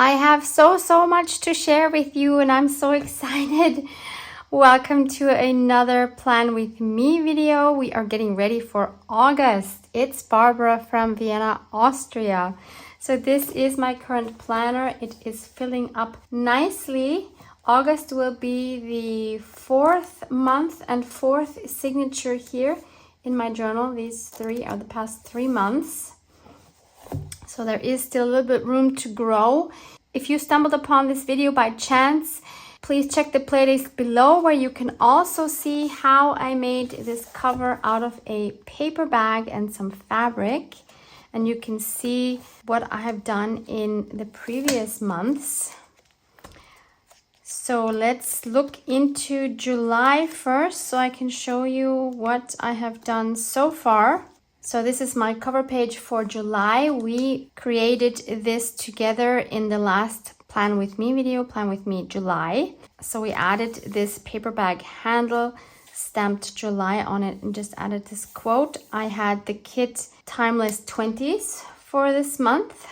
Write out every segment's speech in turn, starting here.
I have so much to share with you and I'm so excited. Welcome to another Plan With Me video. We are getting ready for August. It's Barbara from Vienna, Austria. So this is my current planner. It is filling up nicely. August will be the fourth month and fourth signature here in my journal. These three are the past 3 months. So there is still a little bit room to grow. If you stumbled upon this video by chance, please check the playlist below where you can also see how I made this cover out of a paper bag and some fabric. And you can see what I have done in the previous months. So let's look into July first so I can show you what I have done so far. So this is my cover page for July. We created this together in the last Plan With Me video, Plan With Me July. So we added this paper bag handle, stamped July on it, and just added this quote. I had the kit Timeless 20s for this month.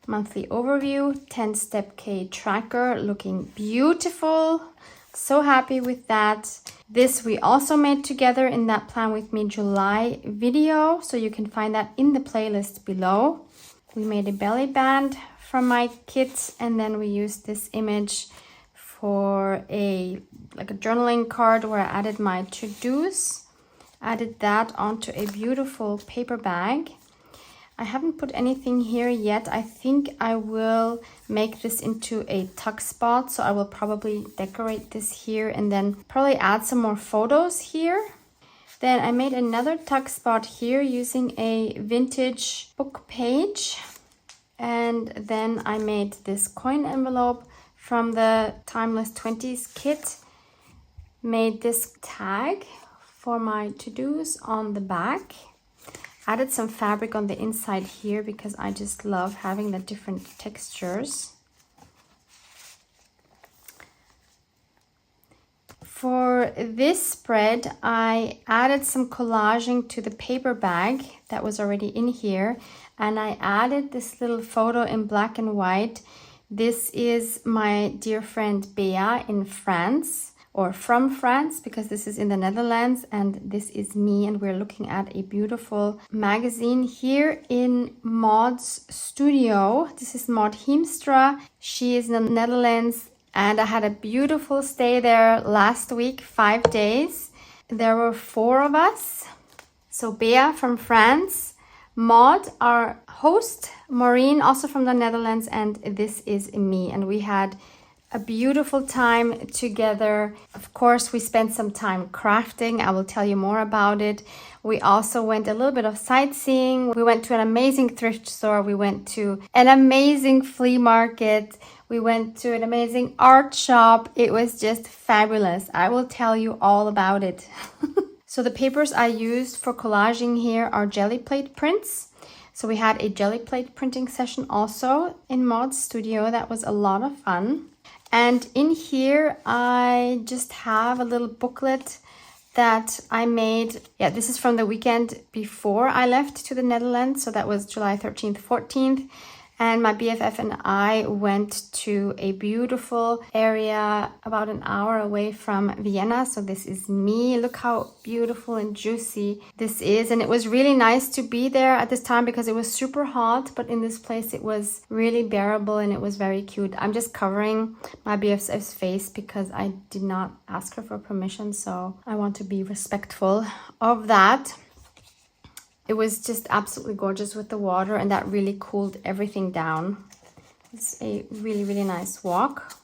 Monthly overview, 10-step K tracker, looking beautiful. So happy with that. This we also made together in that Plan With Me July video, so you can find that in the playlist below. We made a belly band from my kit, and then we used this image for a journaling card where I added my to-dos. Added that onto a beautiful paper bag. I haven't put anything here yet. I think I will make this into a tuck spot. So I will probably decorate this here and then probably add some more photos here. Then I made another tuck spot here using a vintage book page. And then I made this coin envelope from the Timeless 20s kit. Made this tag for my to-dos on the back. Added some fabric on the inside here because I just love having the different textures. For this spread, I added some collaging to the paper bag that was already in here. And I added this little photo in black and white. This is my dear friend Bea in France. Or from France, because this is in the Netherlands and this is me, and we're looking at a beautiful magazine here in Maud's studio. This is Maud Heemstra. She is in the Netherlands and I had a beautiful stay there last week, 5 days. There were 4 of us. So Bea from France, Maud, our host, Maureen, also from the Netherlands, and this is me. And we had a beautiful time together. Of course, we spent some time crafting. I will tell you more about it. We also went a little bit of sightseeing. We went to an amazing thrift store. We went to an amazing flea market. We went to an amazing art shop. It was just fabulous. I will tell you all about it. So the papers I used for collaging here are jelly plate prints. So we had a jelly plate printing session also in Maud's studio. That was a lot of fun. And in here, I just have a little booklet that I made. Yeah, this is from the weekend before I left to the Netherlands. So that was July 13th, 14th. And my BFF and I went to a beautiful area about an hour away from Vienna. So this is me. Look how beautiful and juicy this is. And it was really nice to be there at this time because it was super hot. But in this place, it was really bearable and it was very cute. I'm just covering my BFF's face because I did not ask her for permission. So I want to be respectful of that. It was just absolutely gorgeous with the water, and that really cooled everything down. It's a really nice walk.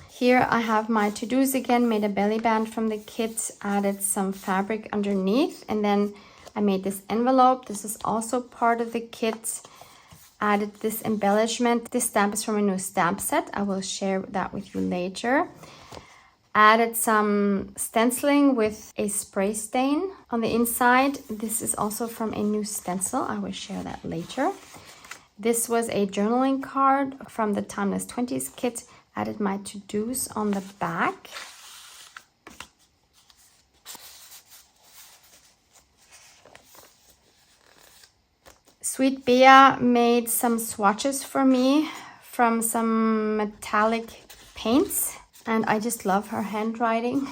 Here I have my to-dos again, made a belly band from the kit, added some fabric underneath, and then I made this envelope. This is also part of the kit. Added this embellishment. This stamp is from a new stamp set. I will share that with you later. Added some stenciling with a spray stain on the inside. This is also from a new stencil. I will share that later. This was a journaling card from the Timeless 20s kit. Added my to-dos on the back. Sweet Bea made some swatches for me from some metallic paints, and I just love her handwriting.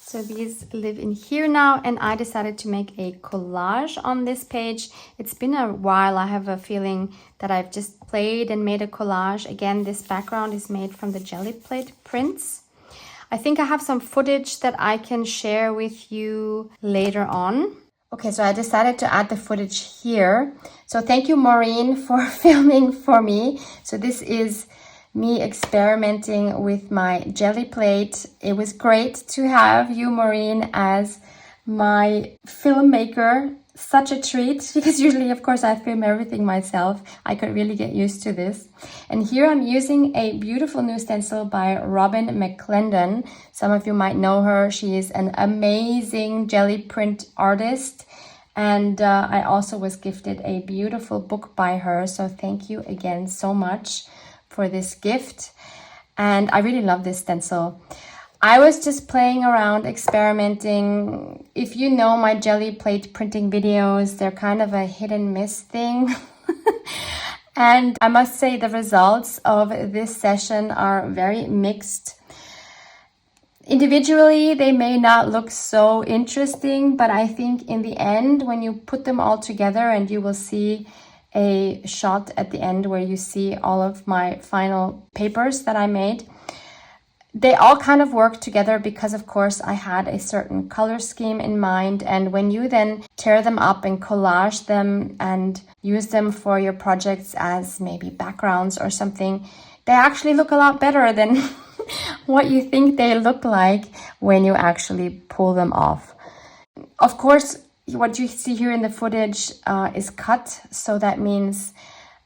So these live in here now, and I decided to make a collage on this page. It's been a while. I have a feeling that I've just played and made a collage. Again, this background is made from the jelly plate prints. I think I have some footage that I can share with you later on. Okay, so I decided to add the footage here. So thank you, Maureen, for filming for me. So this is me experimenting with my jelly plate. It was great to have you, Maureen, as my filmmaker. Such a treat, because usually, of course, I film everything myself. I could really get used to this. And here I'm using a beautiful new stencil by Robin McClendon. Some of you might know her. She is an amazing jelly print artist. And I also was gifted a beautiful book by her. So thank you again so much for this gift. And I really love this stencil. I was just playing around, experimenting. If you know my jelly plate printing videos, they're kind of a hit and miss thing. And I must say the results of this session are very mixed. Individually, they may not look so interesting, but I think in the end, when you put them all together, and you will see a shot at the end where you see all of my final papers that I made, they all kind of work together because, of course, I had a certain color scheme in mind. And when you then tear them up and collage them and use them for your projects as maybe backgrounds or something, they actually look a lot better than what you think they look like when you actually pull them off. Of course, what you see here in the footage is cut. So that means,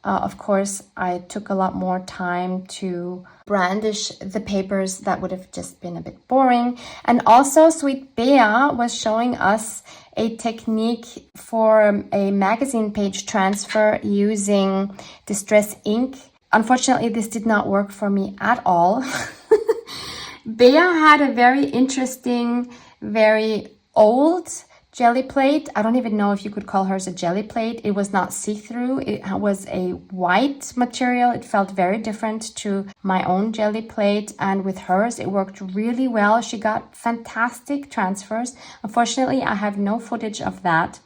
of course, I took a lot more time to brandish the papers. That would have just been a bit boring. And also, Sweet Bea was showing us a technique for a magazine page transfer using distress ink. Unfortunately, this did not work for me at all. Bea had a very interesting, very old jelly plate. I don't even know if you could call hers a jelly plate. It was not see-through. It was a white material. It felt very different to my own jelly plate. And with hers, it worked really well. She got fantastic transfers. Unfortunately, I have no footage of that.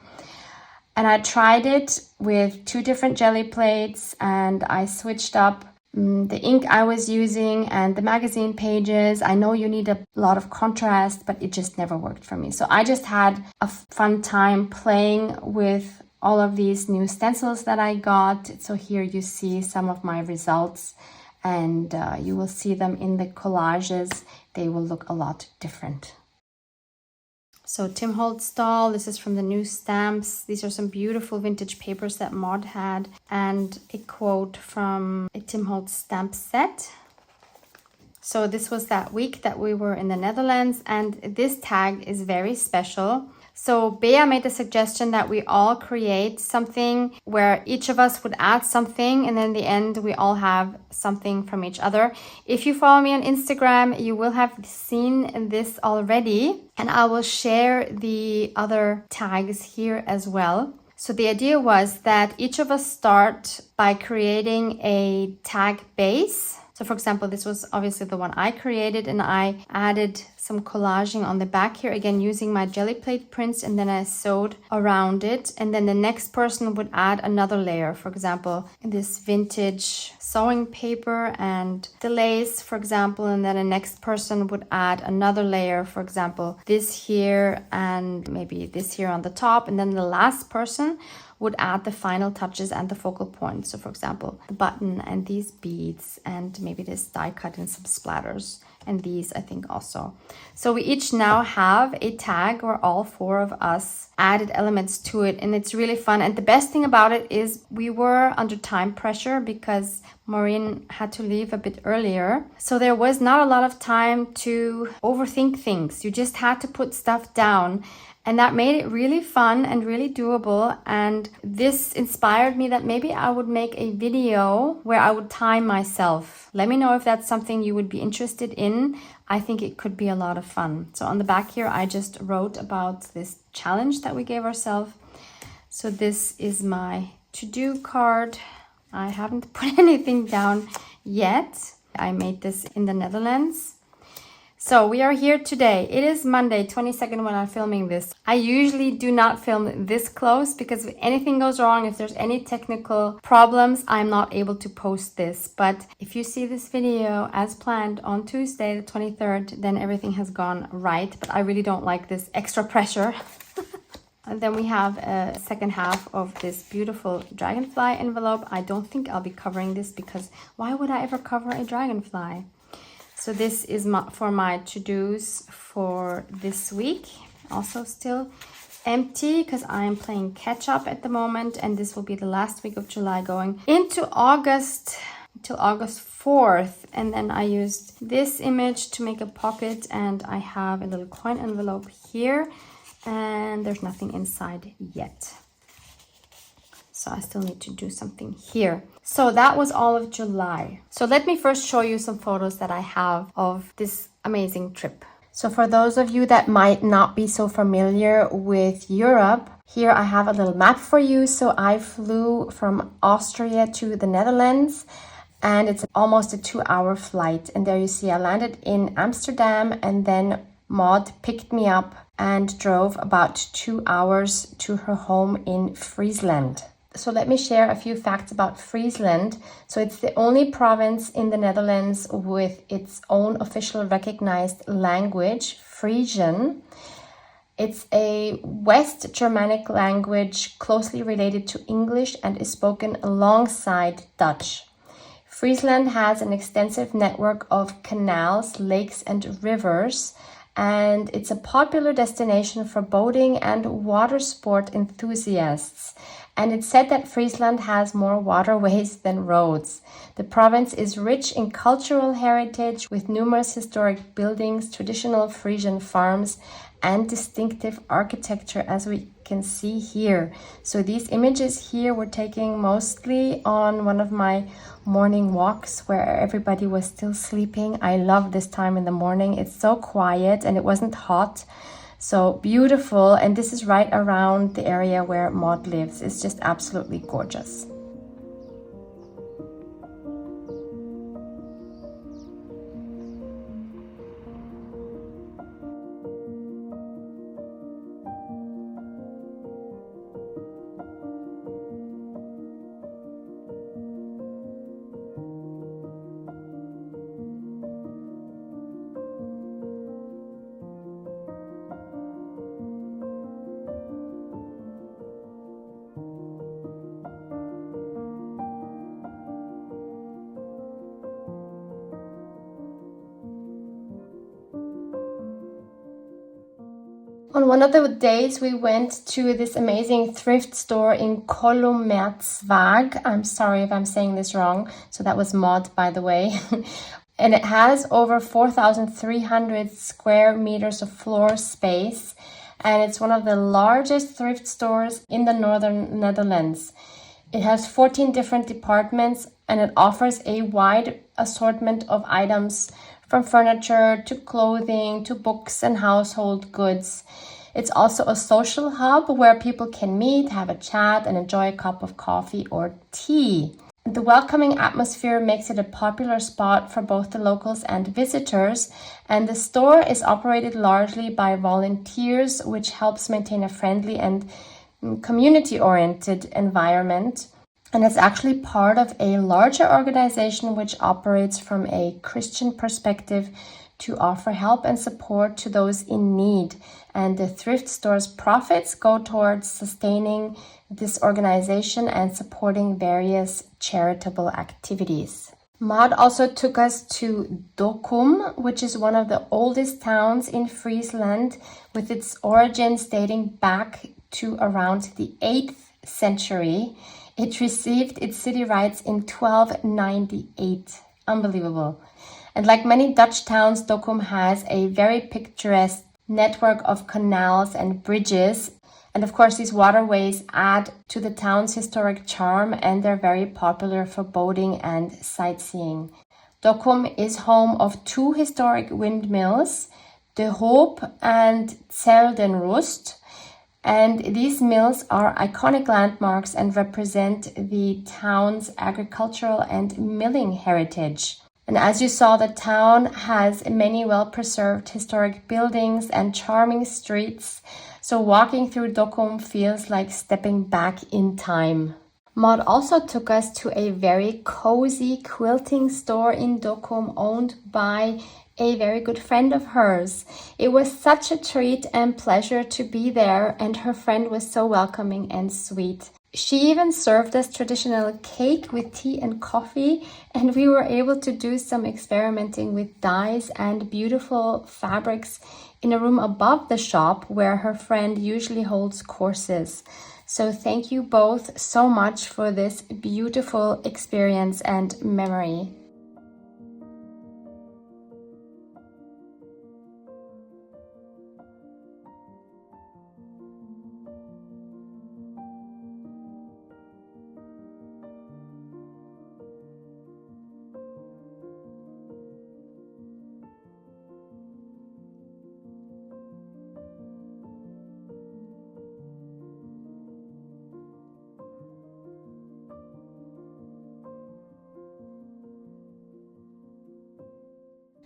And I tried it with 2 different jelly plates, and I switched up the ink I was using and the magazine pages. I know you need a lot of contrast, but it just never worked for me. So I just had a fun time playing with all of these new stencils that I got. So here you see some of my results, and you will see them in the collages. They will look a lot different. So Tim Holtz doll, this is from the new stamps. These are some beautiful vintage papers that Maud had, and a quote from a Tim Holtz stamp set. So this was that week that we were in the Netherlands, and this tag is very special. So Bea made the suggestion that we all create something where each of us would add something, and then in the end we all have something from each other. If you follow me on Instagram, you will have seen this already, and I will share the other tags here as well. So the idea was that each of us start by creating a tag base. So for example, this was obviously the one I created, and I added some collaging on the back here, again using my jelly plate prints, and then I sewed around it. And then the next person would add another layer, for example, this vintage sewing paper and the lace, for example, and then the next person would add another layer, for example, this here and maybe this here on the top, and then the last person would add the final touches and the focal points. So for example, the button and these beads and maybe this die cut and some splatters, and these I think also. So we each now have a tag where all 4 of us added elements to it, and it's really fun. And the best thing about it is we were under time pressure because Maureen had to leave a bit earlier. So there was not a lot of time to overthink things. You just had to put stuff down. And that made it really fun and really doable. And this inspired me that maybe I would make a video where I would time myself. Let me know if that's something you would be interested in. I think it could be a lot of fun. So on the back here, I just wrote about this challenge that we gave ourselves. So this is my to-do card. I haven't put anything down yet. I made this in the Netherlands. So we are here today. It is Monday, 22nd when I'm filming this. I usually do not film this close because if anything goes wrong, if there's any technical problems, I'm not able to post this. But if you see this video as planned on Tuesday, the 23rd, then everything has gone right. But I really don't like this extra pressure. And then we have a second half of this beautiful dragonfly envelope. I don't think I'll be covering this because why would I ever cover a dragonfly? So this is for my to-dos for this week. Also still empty because I'm playing catch up at the moment. And this will be the last week of July going into August till August 4th. And then I used this image to make a pocket. And I have a little coin envelope here. And there's nothing inside yet. So I still need to do something here. So that was all of July. So let me first show you some photos that I have of this amazing trip. So for those of you that might not be so familiar with Europe, here I have a little map for you. So I flew from Austria to the Netherlands and it's almost a 2-hour flight. And there you see I landed in Amsterdam and then Maud picked me up and drove about 2 hours to her home in Friesland. So let me share a few facts about Friesland. So it's the only province in the Netherlands with its own official recognized language, Frisian. It's a West Germanic language closely related to English and is spoken alongside Dutch. Friesland has an extensive network of canals, lakes, and rivers, and it's a popular destination for boating and water sport enthusiasts. And it's said that Friesland has more waterways than roads. The province is rich in cultural heritage with numerous historic buildings, traditional Frisian farms, and distinctive architecture, as we can see here. So these images here were taken mostly on one of my morning walks where everybody was still sleeping. I love this time in the morning. It's so quiet and it wasn't hot. So beautiful, and this is right around the area where Maud lives. It's just absolutely gorgeous. On one of the days, we went to this amazing thrift store in Kolummerzwag. I'm sorry if I'm saying this wrong. So that was Maud, by the way. And it has over 4,300 square meters of floor space. And it's one of the largest thrift stores in the northern Netherlands. It has 14 different departments and it offers a wide assortment of items from furniture to clothing to books and household goods. It's also a social hub where people can meet, have a chat, and enjoy a cup of coffee or tea. The welcoming atmosphere makes it a popular spot for both the locals and visitors, and the store is operated largely by volunteers, which helps maintain a friendly and community-oriented environment. And it's actually part of a larger organization which operates from a Christian perspective to offer help and support to those in need. And the thrift store's profits go towards sustaining this organization and supporting various charitable activities. Maud also took us to Dokkum, which is one of the oldest towns in Friesland, with its origins dating back to around the 8th century. It received its city rights in 1298. Unbelievable. And like many Dutch towns, Dokkum has a very picturesque network of canals and bridges. And of course, these waterways add to the town's historic charm, and they're very popular for boating and sightseeing. Dokkum is home of 2 historic windmills, De Hoop and Zeldenrust. And these mills are iconic landmarks and represent the town's agricultural and milling heritage. And as you saw, the town has many well-preserved historic buildings and charming streets. So walking through Dokkum feels like stepping back in time. Maud also took us to a very cozy quilting store in Dokkum owned by a very good friend of hers. It was such a treat and pleasure to be there, and her friend was so welcoming and sweet. She even served us traditional cake with tea and coffee, and we were able to do some experimenting with dyes and beautiful fabrics in a room above the shop where her friend usually holds courses. So thank you both so much for this beautiful experience and memory.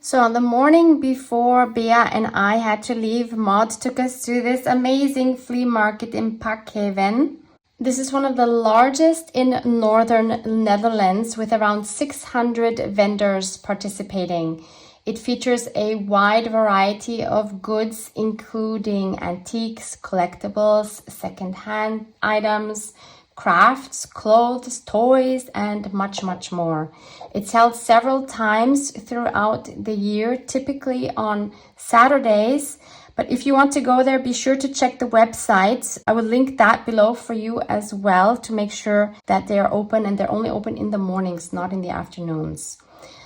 So on the morning before Bea and I had to leave, Maud took us to this amazing flea market in Pakhaven. This is one of the largest in northern Netherlands with around 600 vendors participating. It features a wide variety of goods, including antiques, collectibles, second-hand items, crafts, clothes, toys, and much, much more. It's held several times throughout the year, typically on Saturdays. But if you want to go there, be sure to check the website. I will link that below for you as well to make sure that they are open, and they're only open in the mornings, not in the afternoons.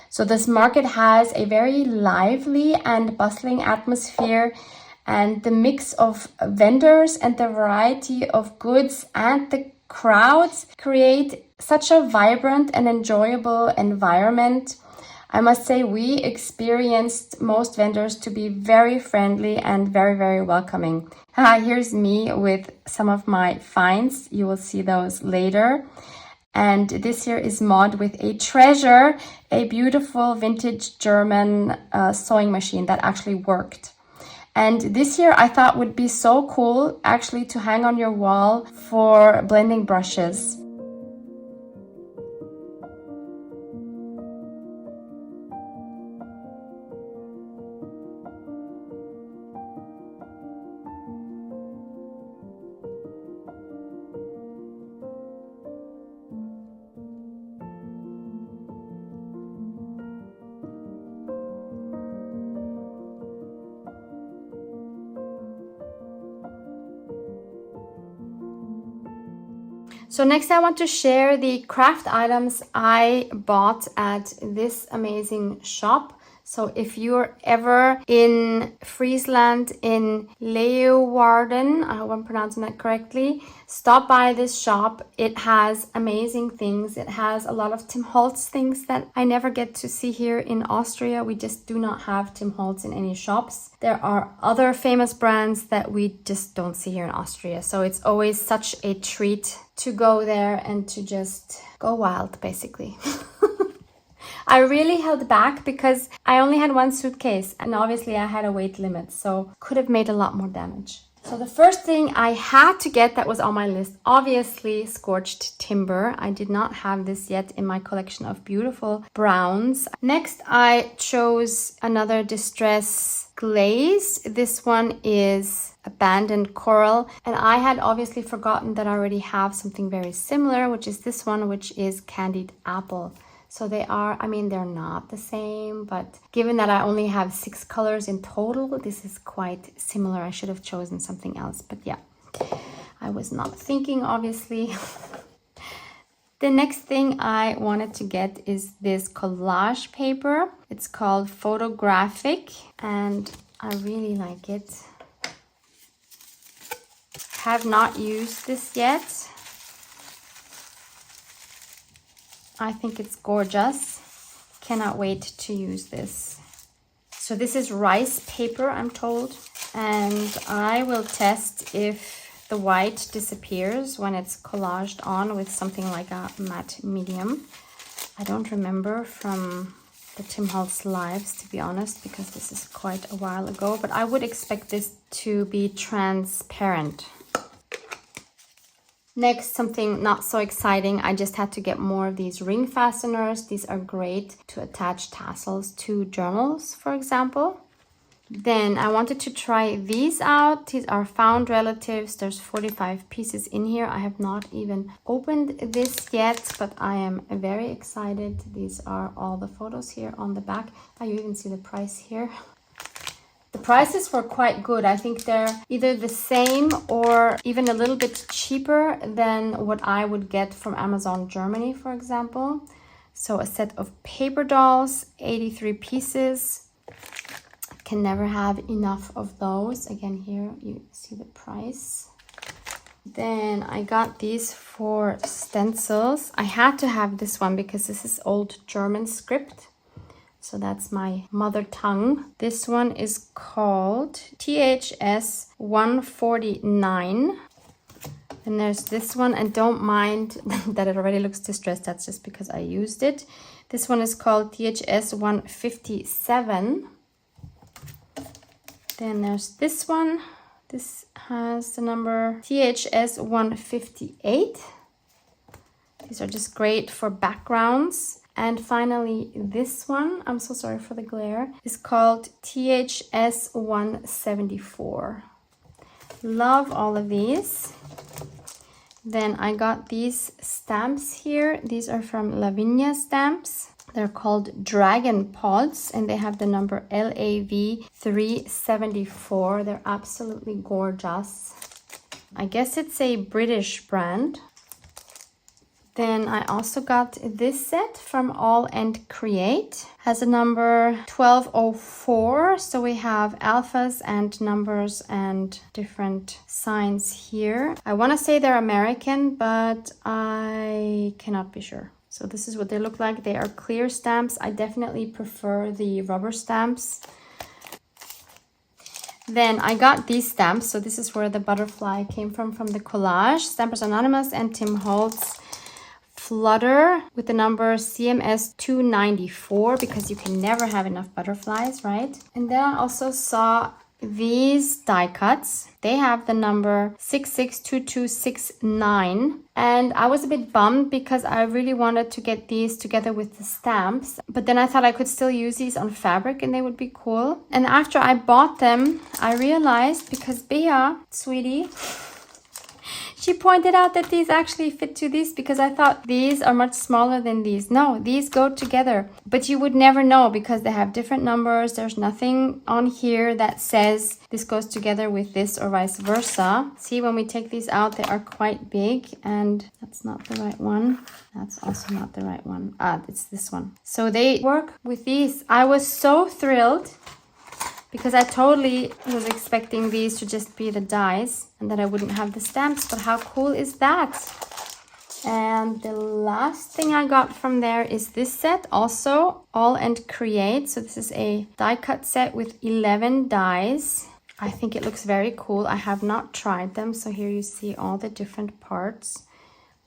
So this market has a very lively and bustling atmosphere, and the mix of vendors and the variety of goods and the crowds create such a vibrant and enjoyable environment. I must say we experienced most vendors to be very friendly and very, very welcoming. Here's me with some of my finds. You will see those later. And this here is Maud with a treasure, a beautiful vintage German sewing machine that actually worked. And this here I thought would be so cool actually to hang on your wall for blending brushes. So next I want to share the craft items I bought at this amazing shop. So if you're ever in Friesland, in Leeuwarden, I hope I'm pronouncing that correctly, stop by this shop. It has amazing things. It has a lot of Tim Holtz things that I never get to see here in Austria. We just do not have Tim Holtz in any shops. There are other famous brands that we just don't see here in Austria. So it's always such a treat to go there and to just go wild, basically. I really held back because I only had one suitcase and obviously I had a weight limit, so could have made a lot more damage. So the first thing I had to get that was on my list, obviously scorched timber. I did not have this yet in my collection of beautiful browns. Next, I chose another distress glaze. This one is abandoned coral, and I had obviously forgotten that I already have something very similar, which is this one, which is candied apple. So they are, I mean, they're not the same, but given that I only have 6 colors in total, this is quite similar. I should have chosen something else, but yeah, I was not thinking, obviously. The next thing I wanted to get is this collage paper. It's called Photographic, and I really like it. Have not used this yet. I think it's gorgeous. Cannot wait to use this. So this is rice paper, I'm told, and I will test if the white disappears when it's collaged on with something like a matte medium. I don't remember from the Tim Holtz lives, to be honest, because this is quite a while ago, but I would expect this to be transparent. Next, something not so exciting. I just had to get more of these ring fasteners. These are great to attach tassels to journals, for example. Then I wanted to try these out. These are found relatives. There's 45 pieces in here. I have not even opened this yet, but I am very excited. These are all the photos here on the back. You even see the price here. The prices were quite good. I think they're either the same or even a little bit cheaper than what I would get from Amazon Germany, for example. So a set of paper dolls, 83 pieces. Can never have enough of those. Again, here you see the price. Then I got these for stencils. I had to have this one because this is old German script. So that's my mother tongue. This one is called THS 149. And there's this one, and don't mind that it already looks distressed. That's just because I used it. This one is called THS 157. Then there's this one. This has the number THS 158. These are just great for backgrounds. And finally, this one, I'm so sorry for the glare, is called THS 174. Love all of these. Then I got these stamps here. These are from Lavinia Stamps. They're called Dragon Pods, and they have the number LAV 374. They're absolutely gorgeous. I guess it's a British brand. Then I also got this set from All and Create. Has a number 1204. So we have alphas and numbers and different signs here. I want to say they're American, but I cannot be sure. So this is what they look like. They are clear stamps. I definitely prefer the rubber stamps. Then I got these stamps. So this is where the butterfly came from the collage. Stampers Anonymous and Tim Holtz Flutter with the number CMS 294, because you can never have enough butterflies, right? And then I also saw these die cuts. They have the number 662269, and I was a bit bummed because I really wanted to get these together with the stamps, but then I thought I could still use these on fabric and they would be cool. And after I bought them, I realized, because Bea, sweetie, she pointed out that these actually fit to these, because I thought these are much smaller than these. No, these go together, but you would never know because they have different numbers. There's nothing on here that says this goes together with this or vice versa. See, when we take these out, they are quite big, and that's not the right one. That's also not the right one. It's this one. So they work with these. I was so thrilled, because I totally was expecting these to just be the dies and that I wouldn't have the stamps, but how cool is that? And the last thing I got from there is this set, also All and Create. So this is a die cut set with 11 dies. I think it looks very cool. I have not tried them. So here you see all the different parts.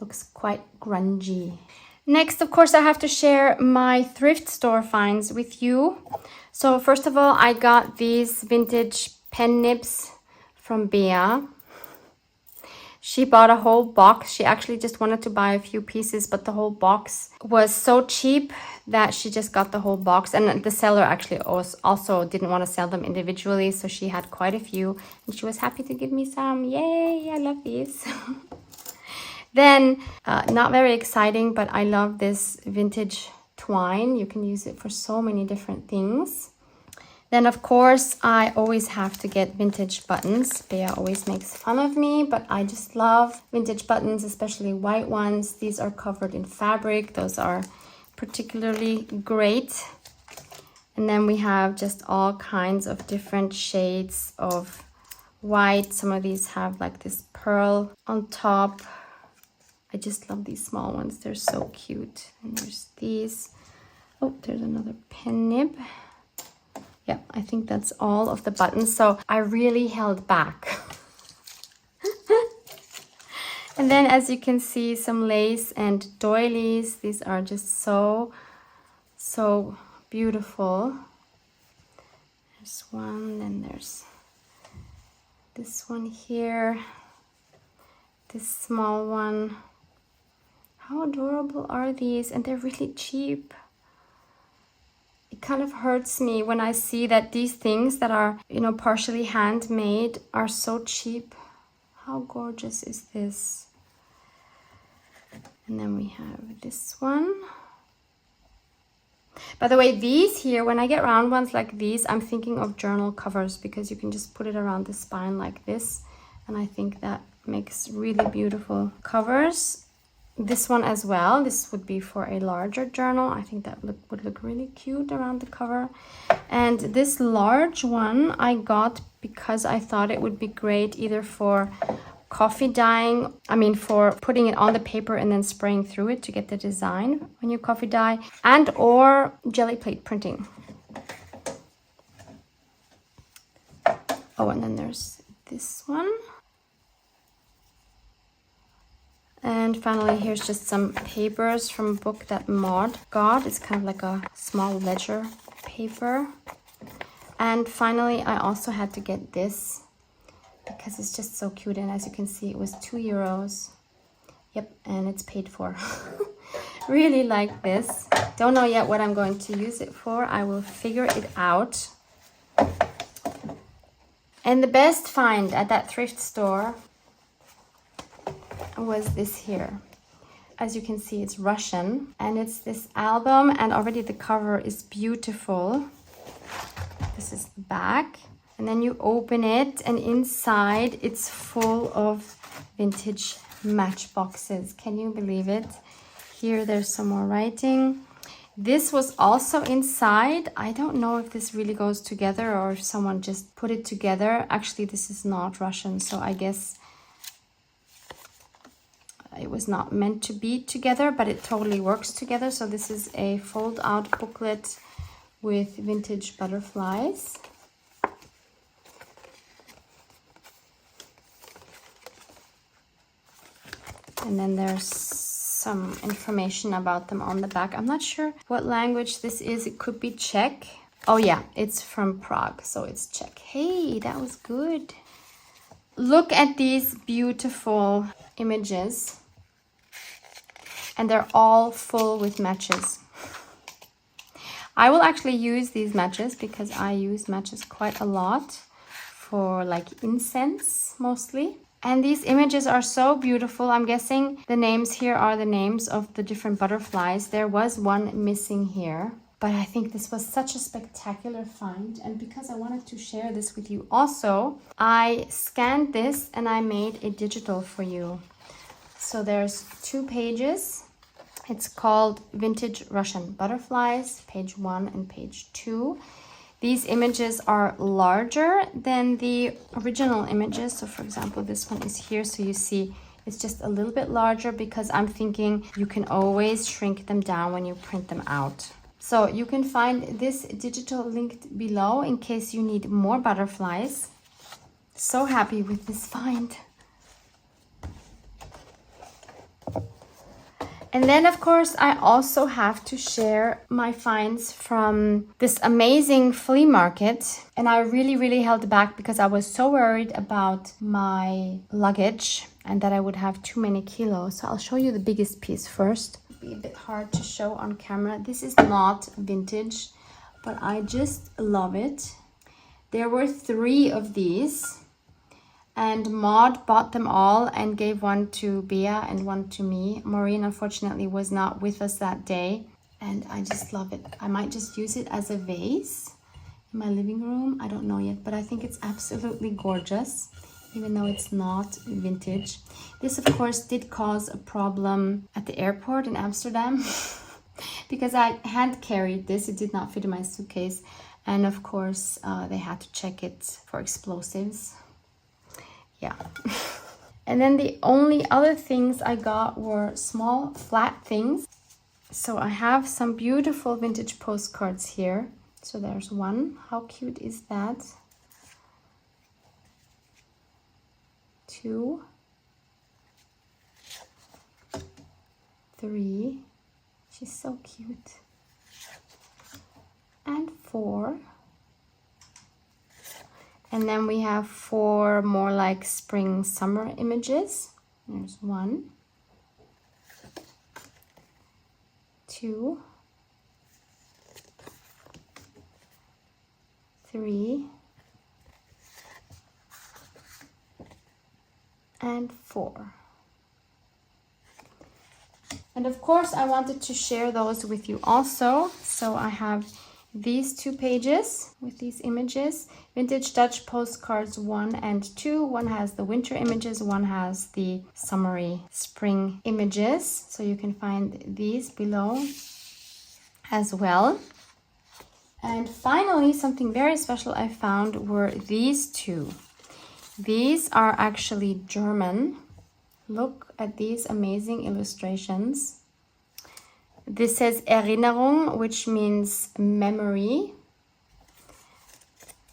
Looks quite grungy. Next, of course, I have to share my thrift store finds with you. So first of all, I got these vintage pen nibs from Bea. She bought a whole box. She actually just wanted to buy a few pieces, but the whole box was so cheap that she just got the whole box. And the seller actually also didn't want to sell them individually, so she had quite a few, and she was happy to give me some. Yay, I love these. Then, not very exciting, but I love this vintage twine. You can use it for so many different things. Then, of course, I always have to get vintage buttons. Bea always makes fun of me, but I just love vintage buttons, especially white ones. These are covered in fabric. Those are particularly great. And then we have just all kinds of different shades of white. Some of these have like this pearl on top. I just love these small ones. They're so cute. And there's these. Oh, there's another pen nib. Yeah, I think that's all of the buttons. So I really held back. And then as you can see, some lace and doilies. These are just so beautiful. There's one, and there's this one here, this small one. How adorable are these? And they're really cheap. It kind of hurts me when I see that these things that are, you know, partially handmade are so cheap. How gorgeous is this? And then we have this one. By the way, these here, when I get round ones like these, I'm thinking of journal covers, because you can just put it around the spine like this. And I think that makes really beautiful covers. This one as well, this would be for a larger journal. I think that would look really cute around the cover. And this large one I got because I thought it would be great either for coffee dyeing, for putting it on the paper and then spraying through it to get the design when you coffee dye, and or jelly plate printing. Oh, and then there's this one. And finally, here's just some papers from a book that Maud got. It's kind of like a small ledger paper. And finally, I also had to get this because it's just so cute. And as you can see, it was €2. Yep, and it's paid for. Really like this. Don't know yet what I'm going to use it for. I will figure it out. And the best find at that thrift store was this here. As you can see, it's Russian, and it's this album, and already the cover is beautiful. This is the back, and then you open it, and inside it's full of vintage matchboxes. Can you believe it? Here there's some more writing. This was also inside. I don't know if this really goes together or if someone just put it together. Actually, this is not Russian, so I guess it was not meant to be together, but it totally works together. So this is a fold-out booklet with vintage butterflies. And then there's some information about them on the back. I'm not sure what language this is. It could be Czech. Oh yeah, it's from Prague, so it's Czech. Hey, that was good. Look at these beautiful images. And they're all full with matches. I will actually use these matches because I use matches quite a lot for like incense mostly. And these images are so beautiful. I'm guessing the names here are the names of the different butterflies. There was one missing here, but I think this was such a spectacular find. And because I wanted to share this with you also, I scanned this and I made a digital for you. So there's 2 pages. It's called Vintage Russian Butterflies, page 1 and page 2. These images are larger than the original images. So for example, this one is here. So you see it's just a little bit larger because I'm thinking you can always shrink them down when you print them out. So you can find this digital linked below in case you need more butterflies. So happy with this find. And then, of course, I also have to share my finds from this amazing flea market. And I really held back because I was so worried about my luggage and that I would have too many kilos. So I'll show you the biggest piece first. It'll be a bit hard to show on camera. This is not vintage, but I just love it. There were 3 of these. And Maud bought them all and gave one to Bea and one to me. Maureen, unfortunately, was not with us that day. And I just love it. I might just use it as a vase in my living room. I don't know yet, but I think it's absolutely gorgeous, even though it's not vintage. This, of course, did cause a problem at the airport in Amsterdam because I hand carried this. It did not fit in my suitcase. And of course, they had to check it for explosives. Yeah. And then the only other things I got were small flat things. So I have some beautiful vintage postcards here. So there's one. How cute is that? 2. 3. She's so cute. And 4. And then we have 4 more like spring summer images. There's 1, 2, 3, and 4. And of course I wanted to share those with you also. So I have these 2 pages with these images, Vintage Dutch Postcards 1 and 2. One has the winter images, one has the summery spring images. So you can find these below as well. And finally, something very special I found were these 2. These are actually German. Look at these amazing illustrations. This says Erinnerung, which means memory.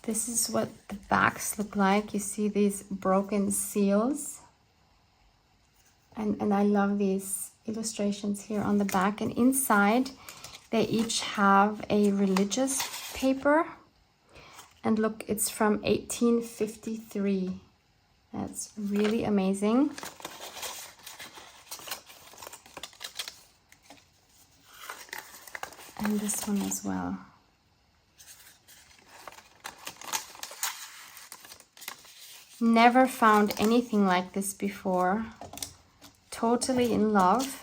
This is what the backs look like. You see these broken seals. And I love these illustrations here on the back. And inside, they each have a religious paper. And look, it's from 1853. That's really amazing. And this one as well. Never found anything like this before. Totally in love,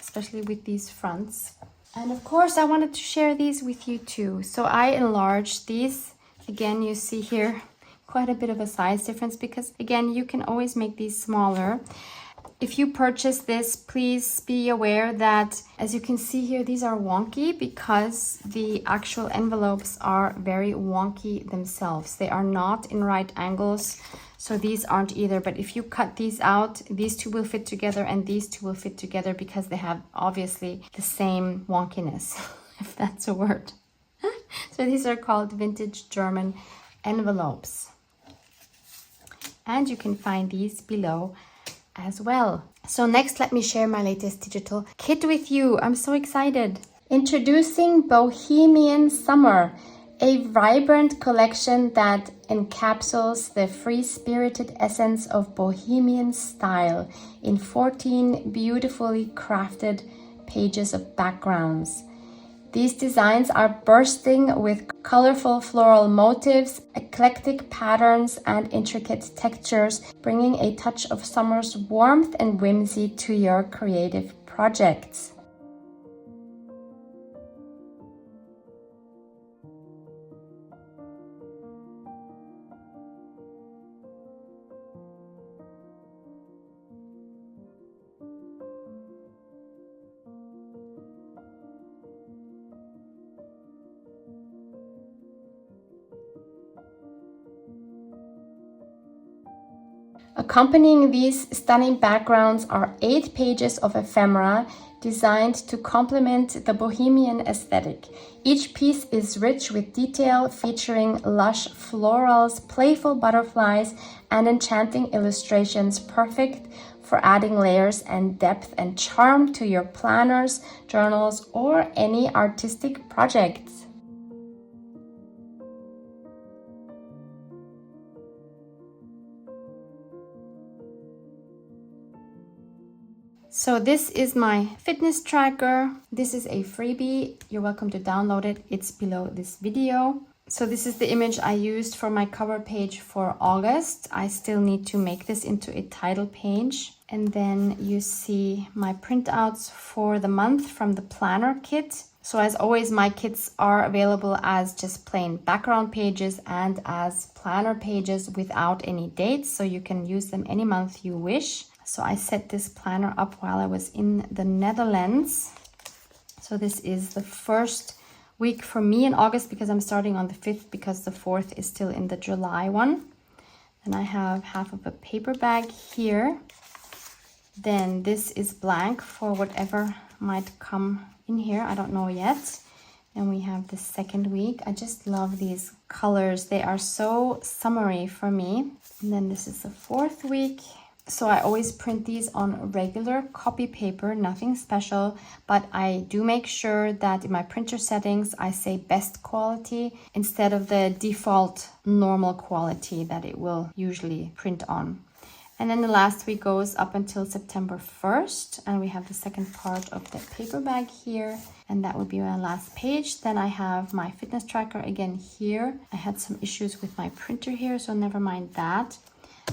especially with these fronts. And of course I wanted to share these with you too. So I enlarged these. Again, you see here quite a bit of a size difference because again, you can always make these smaller. If you purchase this, please be aware that, as you can see here, these are wonky because the actual envelopes are very wonky themselves. They are not in right angles, so these aren't either. But if you cut these out, these 2 will fit together and these 2 will fit together because they have obviously the same wonkiness, if that's a word. So these are called vintage German envelopes. And you can find these below as well. So next, let me share my latest digital kit with you. I'm so excited. Introducing Bohemian Summer, a vibrant collection that encapsulates the free-spirited essence of Bohemian style in 14 beautifully crafted pages of backgrounds. These designs are bursting with colorful floral motifs, eclectic patterns, and intricate textures, bringing a touch of summer's warmth and whimsy to your creative projects. Accompanying these stunning backgrounds are 8 pages of ephemera designed to complement the bohemian aesthetic. Each piece is rich with detail, featuring lush florals, playful butterflies, and enchanting illustrations, perfect for adding layers and depth and charm to your planners, journals, or any artistic projects. So this is my fitness tracker. This is a freebie. You're welcome to download it. It's below this video. So this is the image I used for my cover page for August. I still need to make this into a title page. And then you see my printouts for the month from the planner kit. So as always, my kits are available as just plain background pages and as planner pages without any dates. So you can use them any month you wish. So I set this planner up while I was in the Netherlands. So this is the first week for me in August because I'm starting on the 5th because the 4th is still in the July one. Then I have half of a paper bag here. Then this is blank for whatever might come in here. I don't know yet. Then we have the second week. I just love these colors. They are so summery for me. And then this is the 4th week. So I always print these on regular copy paper, nothing special, but I do make sure that in my printer settings, I say best quality instead of the default normal quality that it will usually print on. And then the last week goes up until September 1st, and we have the second part of the paper bag here, and that would be my last page. Then I have my fitness tracker again here. I had some issues with my printer here, so never mind that.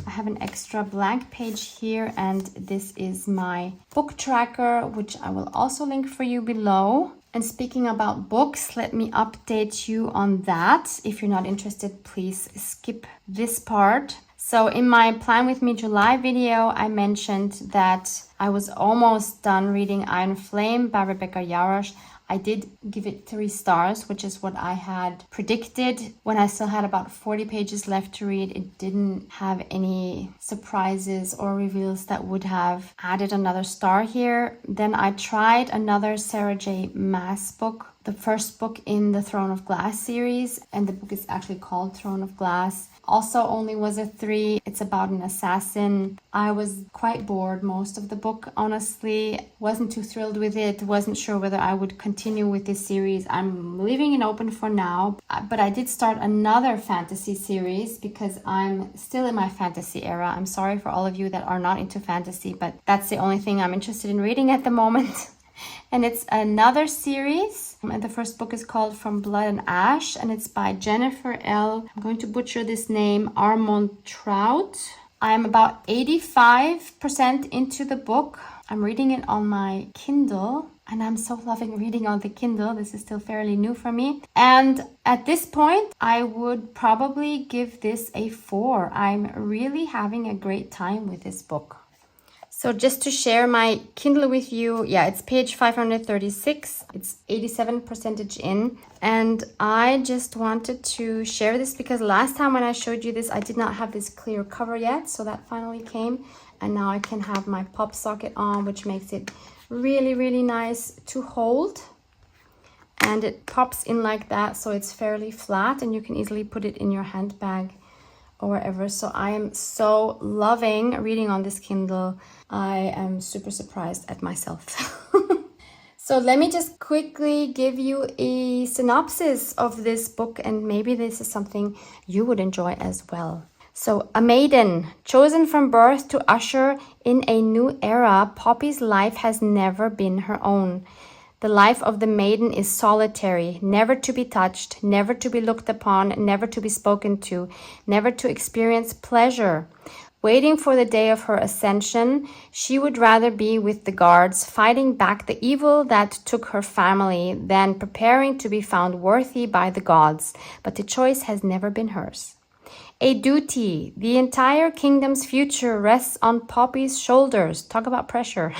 I have an extra blank page here, and this is my book tracker, which I will also link for you below. And speaking about books, let me update you on that. If you're not interested, please skip this part. So in my Plan With Me July video, I mentioned that I was almost done reading Iron Flame by Rebecca Yarros. I did give it 3 stars, which is what I had predicted. When I still had about 40 pages left to read, it didn't have any surprises or reveals that would have added another star here. Then I tried another Sarah J. Maas book, the first book in the Throne of Glass series, and the book is actually called Throne of Glass. Also only was a 3. It's about an assassin. I was quite bored most of the book, honestly. Wasn't too thrilled with it. Wasn't sure whether I would continue with this series. I'm leaving it open for now. But I did start another fantasy series because I'm still in my fantasy era. I'm sorry for all of you that are not into fantasy, but that's the only thing I'm interested in reading at the moment. And it's another series, and the first book is called From Blood and Ash, and it's by Jennifer L. I'm going to butcher this name, Armontrout. I'm about 85% into the book. I'm reading it on my Kindle, and I'm so loving reading on the Kindle. This is still fairly new for me. And at this point, I would probably give this a 4. I'm really having a great time with this book. So just to share my Kindle with you, yeah, it's page 536. It's 87% in. And I just wanted to share this because last time when I showed you this, I did not have this clear cover yet. So that finally came. And now I can have my pop socket on, which makes it really, really nice to hold. And it pops in like that, so it's fairly flat and you can easily put it in your handbag or wherever. So I am so loving reading on this Kindle. I am super surprised at myself. So let me just quickly give you a synopsis of this book, and maybe this is something you would enjoy as well. So, a maiden, chosen from birth to usher in a new era, Poppy's life has never been her own. The life of the maiden is solitary, never to be touched, never to be looked upon, never to be spoken to, never to experience pleasure. Waiting for the day of her ascension, she would rather be with the guards, fighting back the evil that took her family, than preparing to be found worthy by the gods. But the choice has never been hers. A duty. The entire kingdom's future rests on Poppy's shoulders. Talk about pressure.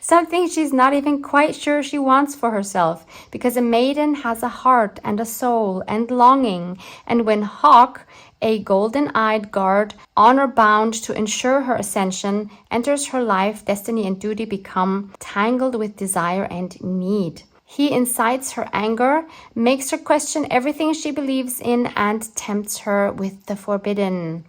Something she's not even quite sure she wants for herself, because a maiden has a heart and a soul and longing, and when Hawk, a golden-eyed guard, honor-bound to ensure her ascension, enters her life, destiny and duty become tangled with desire and need. He incites her anger, makes her question everything she believes in, and tempts her with the forbidden.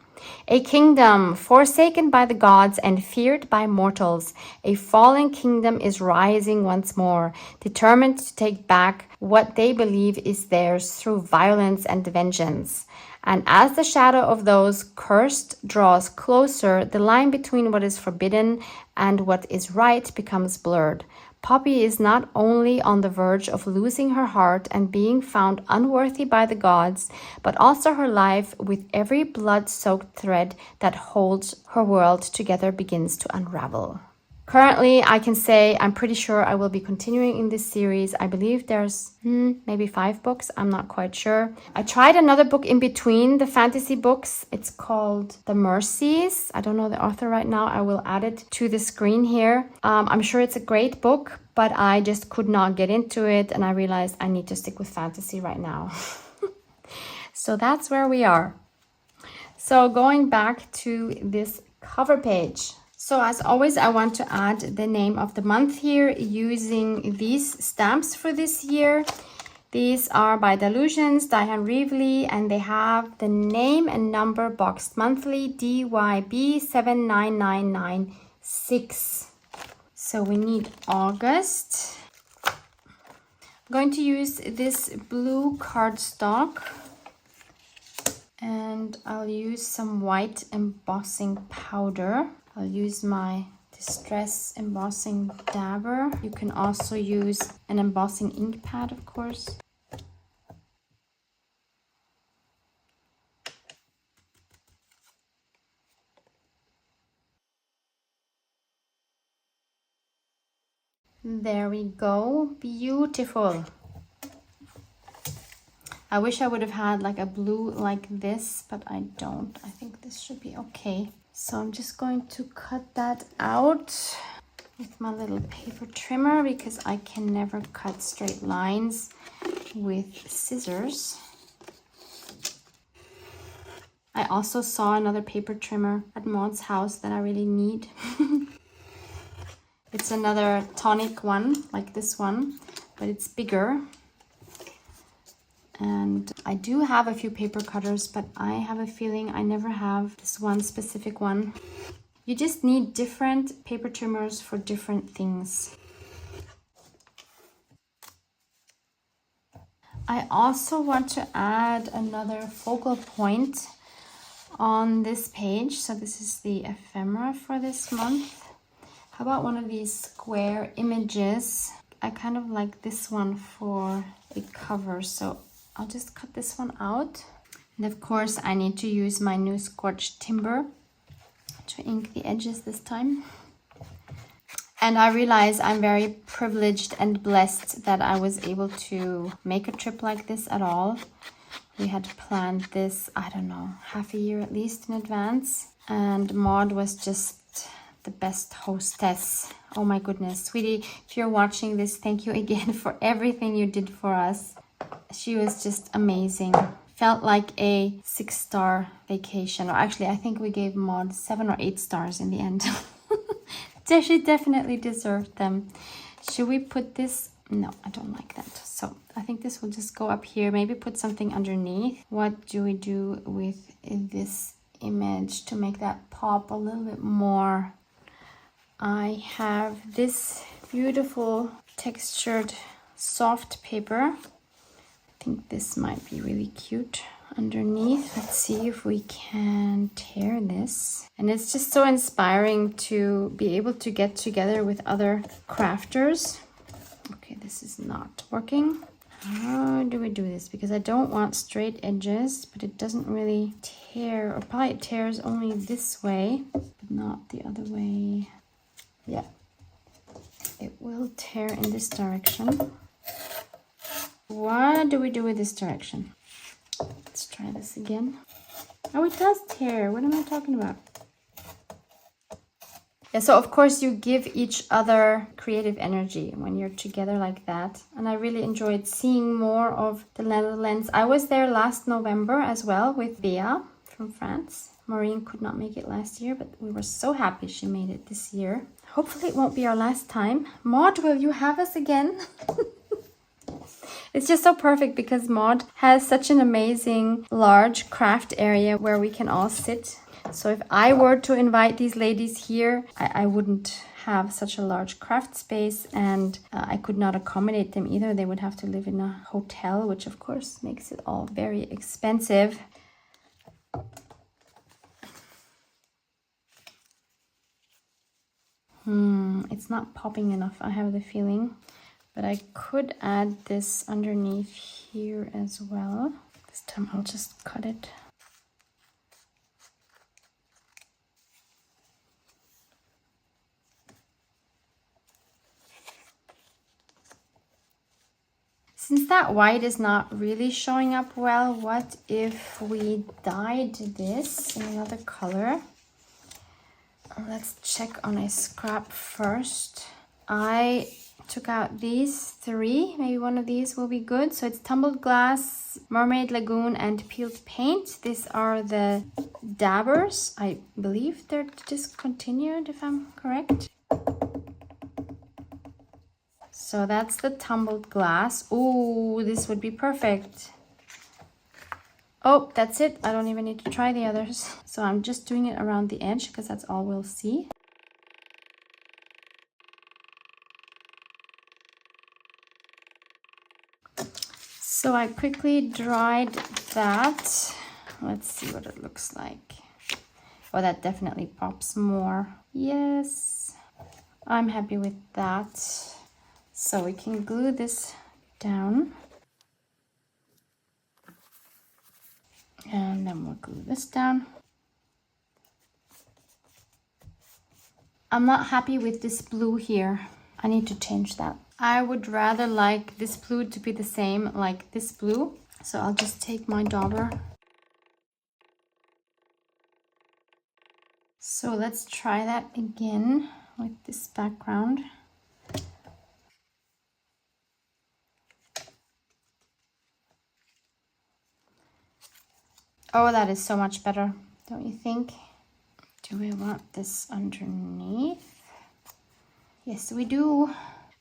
A kingdom forsaken by the gods and feared by mortals, a fallen kingdom is rising once more, determined to take back what they believe is theirs through violence and vengeance. And as the shadow of those cursed draws closer, the line between what is forbidden and what is right becomes blurred. Poppy is not only on the verge of losing her heart and being found unworthy by the gods, but also her life, with every blood-soaked thread that holds her world together, begins to unravel. Currently, I can say I'm pretty sure I will be continuing in this series. I believe there's maybe 5 books. I'm not quite sure. I tried another book in between the fantasy books. It's called The Mercies. I don't know the author right now. I will add it to the screen here. I'm sure it's a great book, but I just could not get into it, and I realized I need to stick with fantasy right now. So that's where we are. So going back to this cover page. So as always, I want to add the name of the month here using these stamps for this year. These are by Delusions, Diane Reevely, and they have the name and number boxed monthly DYB79996. So we need August. I'm going to use this blue cardstock, and I'll use some white embossing powder. I'll use my Distress embossing dabber. You can also use an embossing ink pad, of course. There we go. Beautiful. I wish I would have had like a blue like this, but I don't. I think this should be okay. So I'm just going to cut that out with my little paper trimmer because I can never cut straight lines with scissors. I also saw another paper trimmer at Maud's house that I really need. It's another tonic one, like this one, but it's bigger. And I do have a few paper cutters, but I have a feeling I never have this one specific one. You just need different paper trimmers for different things. I also want to add another focal point on this page. So this is the ephemera for this month. How about one of these square images? I kind of like this one for a cover, so I'll just cut this one out. And of course I need to use my new scorched timber to ink the edges this time. And I realize I'm very privileged and blessed that I was able to make a trip like this at all. We had planned this, I don't know, half a year at least in advance. And Maud was just the best hostess. Oh my goodness, sweetie, if you're watching this, thank you again for everything you did for us. She was just amazing. Felt like a 6-star vacation. Or actually, I think we gave Maud 7 or 8 stars in the end. She definitely deserved them. Should we put this? No, I don't like that. So I think this will just go up here. Maybe put something underneath. What do we do with this image to make that pop a little bit more? I have this beautiful textured soft paper. I think this might be really cute underneath. Let's see if we can tear this. And it's just so inspiring to be able to get together with other crafters. Okay, this is not working. How do we do this? Because I don't want straight edges, but it doesn't really tear, or probably it tears only this way, but not the other way. Yeah, it will tear in this direction. What do we do with this direction? Let's try this again. Oh, it does tear. What am I talking about? Yeah, so of course you give each other creative energy when you're together like that. And I really enjoyed seeing more of the Netherlands. I was there last November as well with Bea from France. Maureen could not make it last year, but we were so happy she made it this year. Hopefully it won't be our last time. Maud, will you have us again? It's just so perfect because Maud has such an amazing large craft area where we can all sit. So if I were to invite these ladies here, I wouldn't have such a large craft space, and I could not accommodate them either. They would have to live in a hotel, which of course makes it all very expensive. It's not popping enough, I have the feeling. But I could add this underneath here as well. This time I'll just cut it. Since that white is not really showing up well, what if we dyed this in another color? Let's check on a scrap first. I took out these 3. Maybe one of these will be good. So it's Tumbled Glass, Mermaid Lagoon, and Peeled Paint. These are the dabbers. I believe they're discontinued, if I'm correct. So that's the tumbled glass. Ooh, this would be perfect. Oh, that's it. I don't even need to try the others. So I'm just doing it around the edge because that's all we'll see. So I quickly dried that. Let's see what it looks like. Oh, that definitely pops more. Yes, I'm happy with that. So we can glue this down. And then we'll glue this down. I'm not happy with this blue here. I need to change that. I would rather like this blue to be the same like this blue. So I'll just take my dauber. So let's try that again with this background. Oh, that is so much better, don't you think? Do we want this underneath? Yes, we do.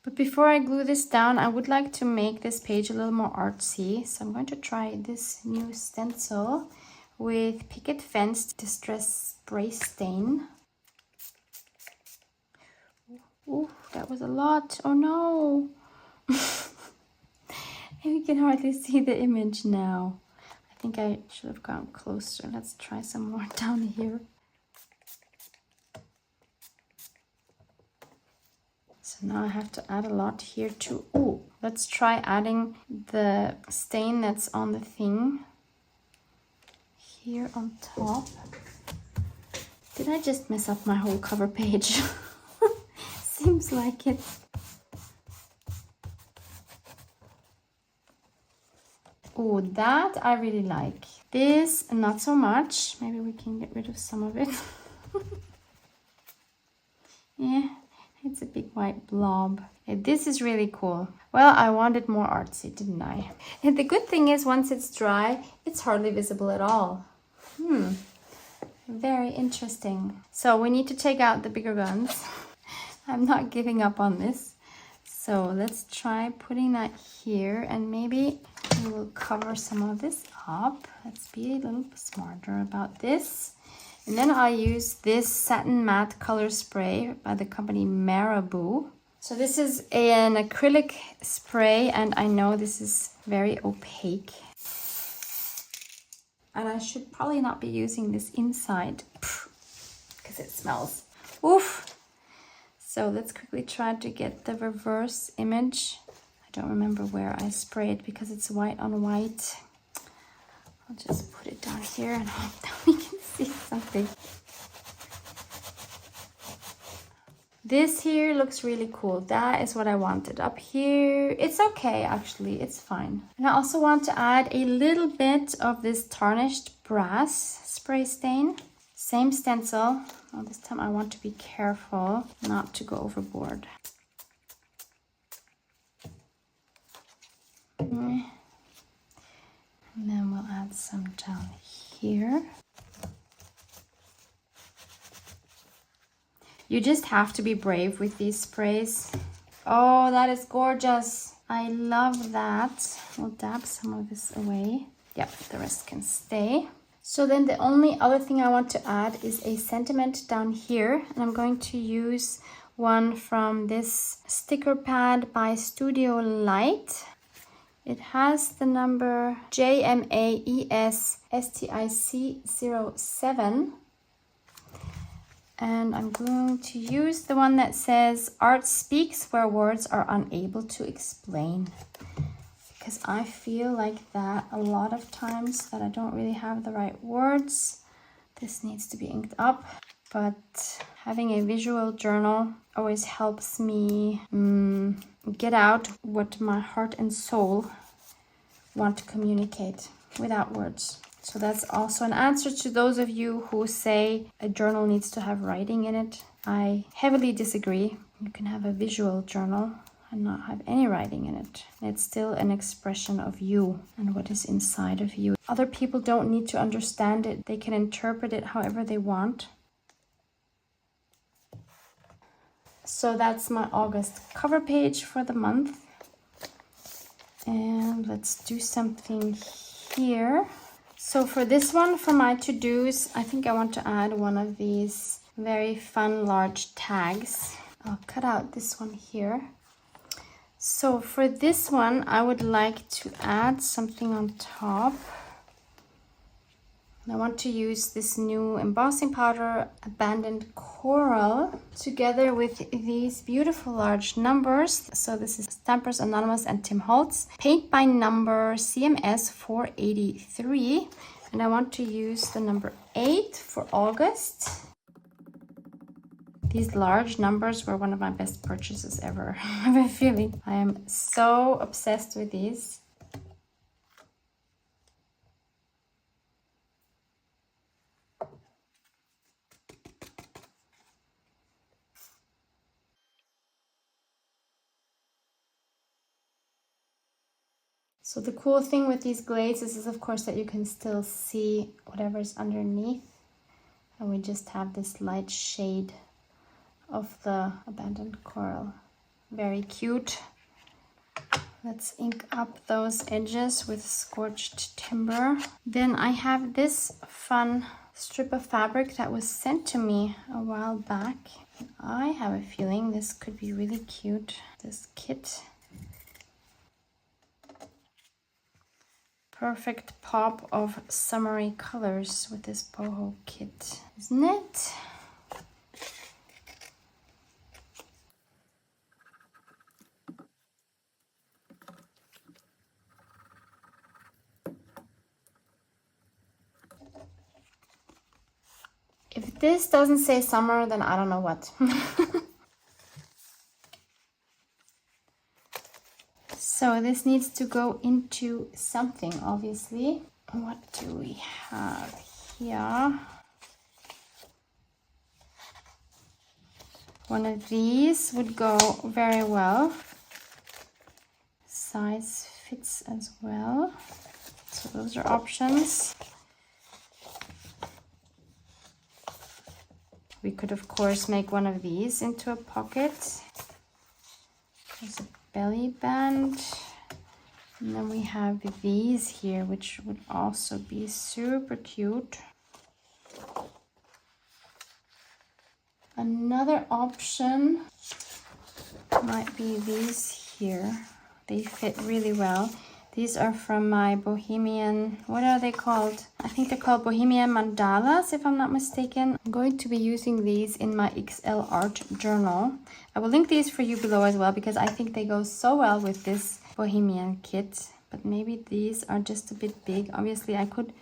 But before I glue this down, I would like to make this page a little more artsy. So I'm going to try this new stencil with Picket Fence Distress Spray Stain. Ooh, that was a lot. Oh no. And we can hardly see the image now. I think I should have gone closer. Let's try some more down here. So now I have to add a lot here too. Ooh, let's try adding the stain that's on the thing here on top. Did I just mess up my whole cover page? Seems like it. Oh, that I really like. This, not so much. Maybe we can get rid of some of it. Yeah, it's a big white blob. This is really cool. Well, I wanted more artsy, didn't I? And the good thing is once it's dry, it's hardly visible at all. Very interesting. So we need to take out the bigger guns. I'm not giving up on this. So let's try putting that here, and maybe we will cover some of this up. Let's be a little smarter about this. And then I'll use this satin matte color spray by the company Marabou. So this is an acrylic spray, and I know this is very opaque. And I should probably not be using this inside because it smells. Oof. So let's quickly try to get the reverse image. I don't remember where I sprayed because it's white on white. I'll just put it down here and hope that we can see something. This here looks really cool. That is what I wanted. Up here, it's okay actually, it's fine. And I also want to add a little bit of this tarnished brass spray stain. Same stencil. Well, this time I want to be careful not to go overboard. And then we'll add some down here. You just have to be brave with these sprays. Oh, that is gorgeous. I love that. We'll dab some of this away. Yep, the rest can stay. So then the only other thing I want to add is a sentiment down here. And I'm going to use one from this sticker pad by Studio Light. It has the number JMAESSTIC07. And I'm going to use the one that says art speaks where words are unable to explain. Because I feel like that a lot of times that I don't really have the right words. This needs to be inked up. But having a visual journal always helps me get out what my heart and soul want to communicate without words. So that's also an answer to those of you who say a journal needs to have writing in it. I heavily disagree. You can have a visual journal and not have any writing in it. It's still an expression of you and what is inside of you. Other people don't need to understand it. They can interpret it however they want. So that's my August cover page for the month. And let's do something here. So for this one, for my to-dos, I think I want to add one of these very fun large tags. I'll cut out this one here. So for this one, I would like to add something on top. I want to use this new embossing powder, Abandoned Coral, together with these beautiful large numbers. So this is Stampers Anonymous and Tim Holtz. Paint by number CMS 483. And I want to use the number 8 for August. These large numbers were one of my best purchases ever. I have a feeling. I am so obsessed with these. So the cool thing with these glazes is of course that you can still see whatever's underneath. And we just have this light shade of the Abandoned Coral. Very cute. Let's ink up those edges with Scorched Timber. Then I have this fun strip of fabric that was sent to me a while back. I have a feeling this could be really cute, this kit. Perfect pop of summery colors with this boho kit, isn't it? If this doesn't say summer, then I don't know what. So this needs to go into something, obviously. What do we have here? One of these would go very well. Size fits as well. So those are options. We could, of course, make one of these into a pocket. There's a belly band. And then we have these here, which would also be super cute. Another option might be these here. They fit really well. These are from my Bohemian, what are they called? I think they're called Bohemian Mandalas, if I'm not mistaken. I'm going to be using these in my XL art journal. I will link these for you below as well, because I think they go so well with this Bohemian kit. But maybe these are just a bit big. Obviously, I could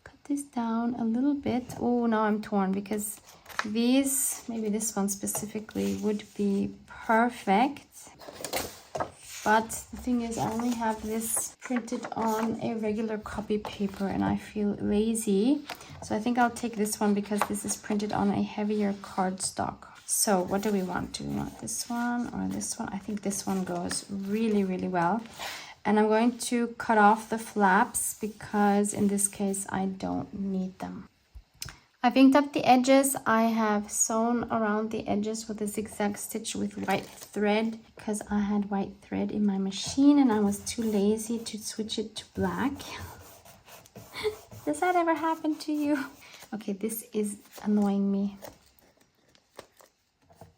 cut this down a little bit. Oh, now I'm torn, because these, maybe this one specifically, would be perfect. But the thing is, I only have this printed on a regular copy paper and I feel lazy. So I think I'll take this one because this is printed on a heavier cardstock. So what do we want? Do we want this one or this one? I think this one goes really, really well. And I'm going to cut off the flaps because in this case, I don't need them. I've inked up the edges. I have sewn around the edges with a zigzag stitch with white thread because I had white thread in my machine and I was too lazy to switch it to black. Does that ever happen to you? Okay, this is annoying me.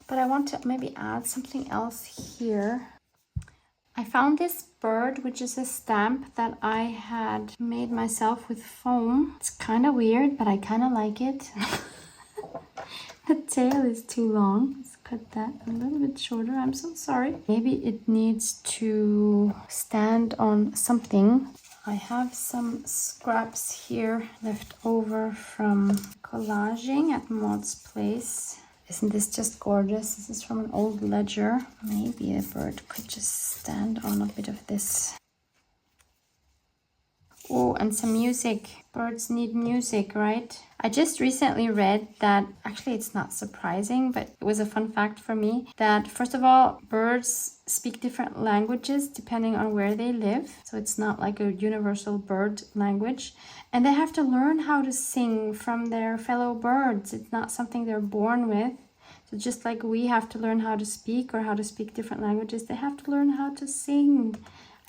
But I want to maybe add something else here. I found this bird, which is a stamp that I had made myself with foam. It's kind of weird, but I kind of like it. The tail is too long. Let's cut that a little bit shorter. I'm so sorry. Maybe it needs to stand on something. I have some scraps here left over from collaging at Maud's place. Isn't this just gorgeous? This is from an old ledger. Maybe a bird could just stand on a bit of this. Oh, and some music. Birds need music, right? I just recently read that, actually it's not surprising, but it was a fun fact for me, that first of all, birds speak different languages depending on where they live. So it's not like a universal bird language. And they have to learn how to sing from their fellow birds. It's not something they're born with. So just like we have to learn how to speak or how to speak different languages, they have to learn how to sing.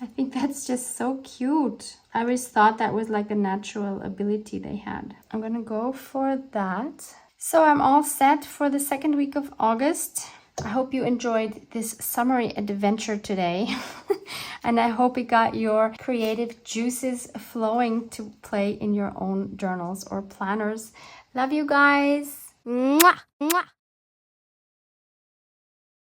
I think that's just so cute. I always thought that was like a natural ability they had. I'm gonna go for that. So I'm all set for the second week of August. I hope you enjoyed this summery adventure today. And I hope it got your creative juices flowing to play in your own journals or planners. Love you guys. Mwah, mwah.